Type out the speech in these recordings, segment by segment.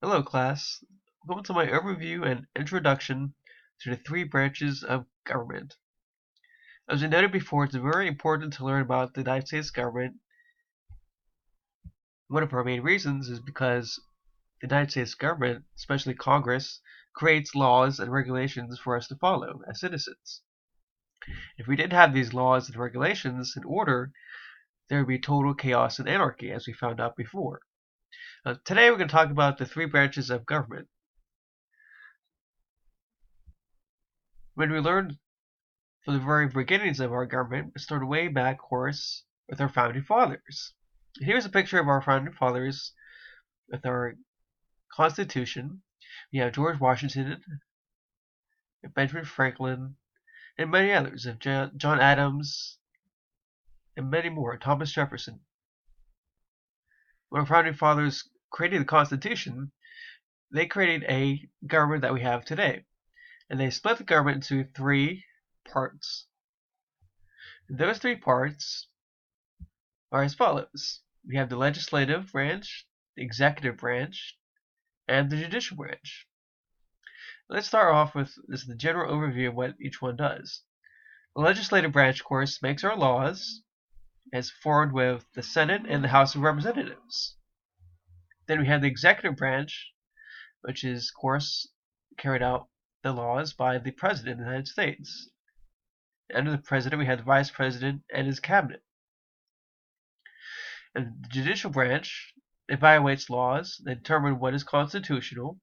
Hello class, welcome to my overview and introduction to the three branches of government. As I noted before, it's very important to learn about the United States government. One of our main reasons is because the United States government, especially Congress, creates laws and regulations for us to follow as citizens. If we didn't have these laws and regulations in order, there would be total chaos and anarchy, as we found out before. Today we're going to talk about the three branches of government. When we learned from the very beginnings of our government, it started way back, of course, with our founding fathers. Here's a picture of our founding fathers with our Constitution. We have George Washington, Benjamin Franklin, and many others, of John Adams, and many more, Thomas Jefferson. When our founding fathers created the Constitution, they created a government that we have today. And they split the government into three parts. Those three parts are as follows. We have the legislative branch, the executive branch, and the judicial branch. Let's start off with the general overview of what each one does. The legislative branch, of course, makes our laws, as formed with the Senate and the House of Representatives. Then we have the executive branch, which is, of course, carried out the laws by the President of the United States. Under the President, we have the Vice President and his cabinet. And the judicial branch evaluates laws, they determine what is constitutional.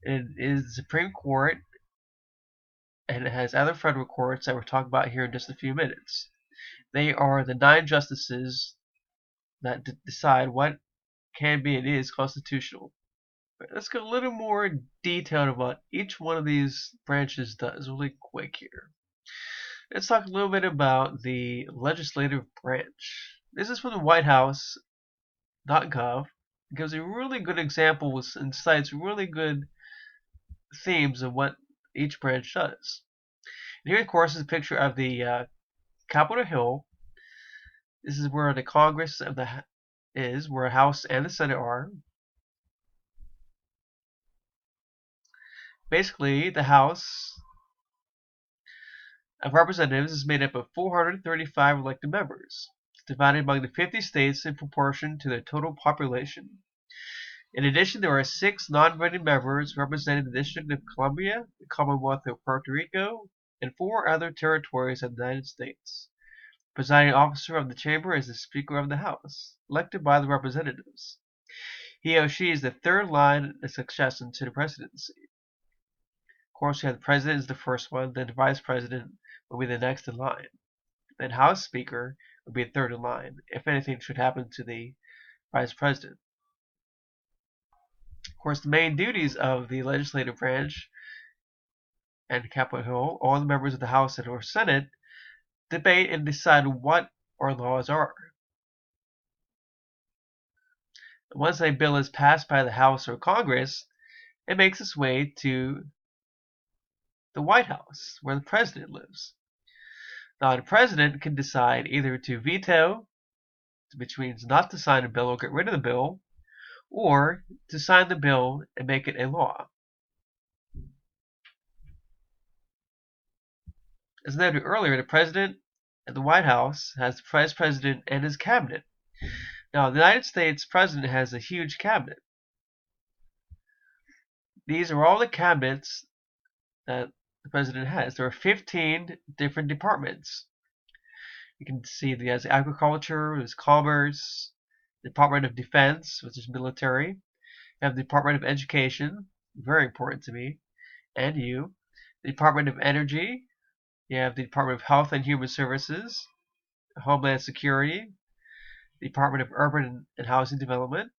It is the Supreme Court, and it has other federal courts that we'll talk about here in just a few minutes. They are the 9 justices that decide what can be and is constitutional. Let's get a little more detailed about what each one of these branches does really quick here. Let's talk a little bit about the legislative branch. This is from the WhiteHouse.gov. It gives a really good example and cites really good themes of what each branch does. And here, of course, is a picture of the Capitol Hill. This is where the Congress is, where the House and the Senate are. Basically, the House of Representatives is made up of 435 elected members, divided among the 50 states in proportion to their total population. In addition, there are 6 non-voting members representing the District of Columbia, the Commonwealth of Puerto Rico, and 4 other territories of the United States. The presiding officer of the chamber is the Speaker of the House, elected by the representatives. He or she is the third line of succession to the presidency. Of course, we have the president is the first one, then the vice president will be the next in line. Then House Speaker will be third in line, if anything should happen to the vice president. Of course, the main duties of the legislative branch and Capitol Hill, all the members of the House and or Senate debate and decide what our laws are. Once a bill is passed by the House or Congress, it makes its way to the White House, where the president lives. Now, the president can decide either to veto, which means not to sign a bill or get rid of the bill, or to sign the bill and make it a law. As noted earlier, the president at the White House has the vice president and his cabinet. Now, the United States president has a huge cabinet. These are all the cabinets that the president has. There are 15 different departments. You can see there's agriculture, there's commerce, the Department of Defense, which is military. You have the Department of Education, very important to me, and you. The Department of Energy. You have the Department of Health and Human Services, Homeland Security, the Department of Urban and Housing Development,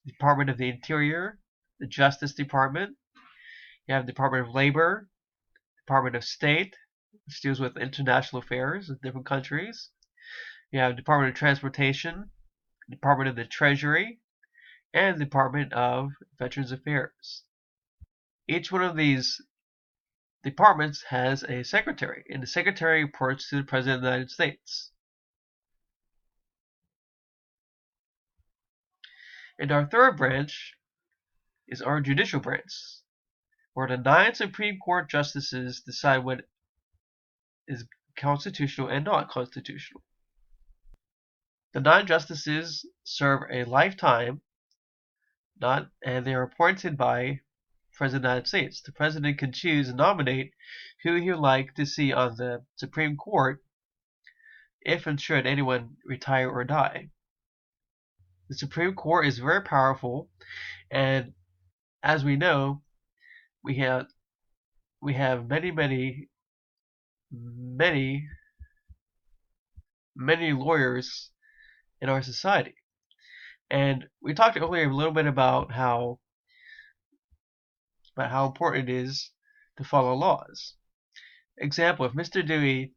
the Department of the Interior, the Justice Department. You have the Department of Labor, Department of State, which deals with international affairs of different countries. You have the Department of Transportation, Department of the Treasury, and the Department of Veterans Affairs. Each one of these departments has a secretary, and the secretary reports to the President of the United States. And our third branch is our judicial branch, where the 9 Supreme Court justices decide what is constitutional and not constitutional. The 9 justices serve a lifetime, and they are appointed by President of the United States. The President can choose and nominate who he would like to see on the Supreme Court if and should anyone retire or die. The Supreme Court is very powerful, and as we know, we have many lawyers in our society. And we talked earlier a little bit about how important it is to follow laws. Example, if Mr. Dewey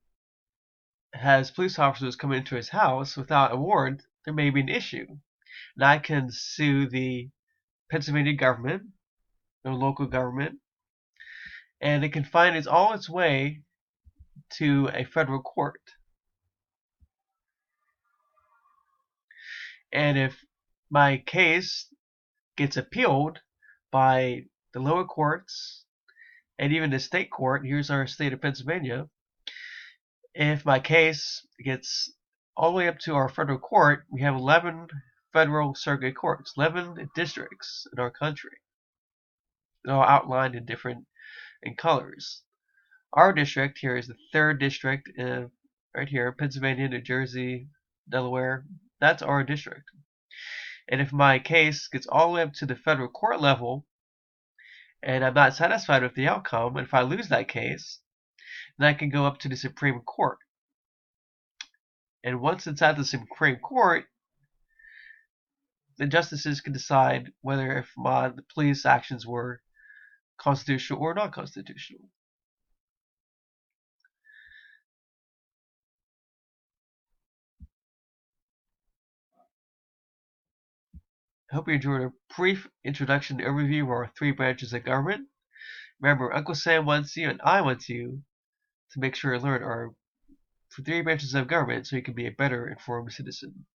has police officers come into his house without a warrant, there may be an issue. And I can sue the Pennsylvania government, the local government, and it can find its way to a federal court. And if my case gets appealed by the lower courts and even the state court, here's our state of Pennsylvania, if my case gets all the way up to our federal court, we have 11 federal circuit courts, 11 districts in our country. They're all outlined in colors. Our district here is the 3rd district right here, Pennsylvania, New Jersey, Delaware. That's our district. And if my case gets all the way up to the federal court level, and I'm not satisfied with the outcome, and if I lose that case, then I can go up to the Supreme Court. And once it's at the Supreme Court, the justices can decide whether if the police actions were constitutional or not constitutional. I hope you enjoyed a brief introduction and overview of our 3 branches of government. Remember, Uncle Sam wants you and I want you to make sure to learn our 3 branches of government so you can be a better informed citizen.